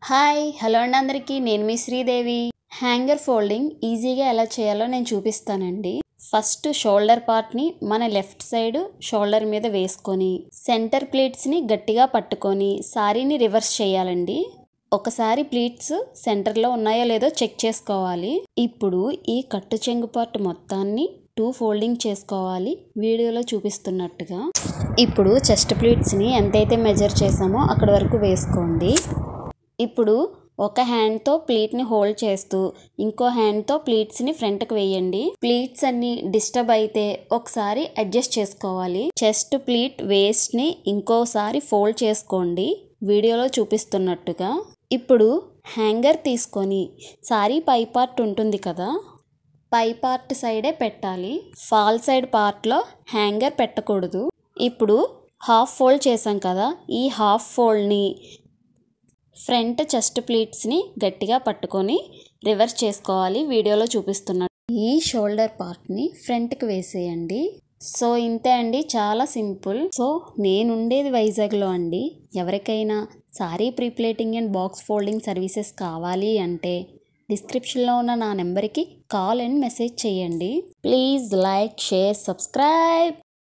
Hi hello అండి అందరికీ నేను మీ శ్రీదేవి. హ్యాంగర్ ఫోల్డింగ్ ఈజీగా ఎలా చేయాలో నేను చూపిస్తానండి. ఫస్ట్ షోల్డర్ పార్ట్ని మన లెఫ్ట్ సైడ్ షోల్డర్ మీద వేసుకొని సెంటర్ ప్లీట్స్ని గట్టిగా పట్టుకొని సారీని రివర్స్ చేయాలండి. ఒకసారి ప్లీట్స్ సెంటర్లో ఉన్నాయో లేదో చెక్ చేసుకోవాలి. ఇప్పుడు ఈ కట్టు చెంగు పార్ట్ మొత్తాన్ని 2 ఫోల్డింగ్ చేసుకోవాలి వీడియోలో చూపిస్తున్నట్టుగా. ఇప్పుడు చెస్ట్ ప్లీట్స్ని ఎంతైతే మెజర్ చేసామో అక్కడ వరకు వేసుకోండి. ఇప్పుడు ఒక హ్యాండ్తో ప్లీట్ని హోల్డ్ చేస్తూ ఇంకో హ్యాండ్తో ప్లీట్స్ని ఫ్రంట్కి వేయండి. ప్లీట్స్ అన్ని డిస్టర్బ్ అయితే ఒకసారి అడ్జస్ట్ చేసుకోవాలి. చెస్ట్ ప్లీట్ వేస్ట్ని ఇంకోసారి ఫోల్డ్ చేసుకోండి వీడియోలో చూపిస్తున్నట్టుగా. ఇప్పుడు హ్యాంగర్ తీసుకొని సారీ పై పార్ట్ ఉంటుంది కదా, పై పార్ట్ సైడే పెట్టాలి. ఫాల్ సైడ్ పార్ట్లో హ్యాంగర్ పెట్టకూడదు. ఇప్పుడు హాఫ్ ఫోల్డ్ చేసాం కదా, ఈ హాఫ్ ఫోల్డ్ని ఫ్రంట్ చెస్ట్ ప్లీట్స్ని గట్టిగా పట్టుకొని రివర్స్ చేసుకోవాలి వీడియోలో చూపిస్తున్నట్టు. ఈ షోల్డర్ పార్ట్ని ఫ్రంట్కి వేసేయండి. సో ఇంతే అండి, చాలా సింపుల్. సో నేనుండేది వైజాగ్లో అండి. ఎవరికైనా sorry pre-pleating and box folding services కావాలి అంటే డిస్క్రిప్షన్లో ఉన్న నా నెంబర్కి కాల్ అండ్ మెసేజ్ చేయండి. Please like, share, subscribe.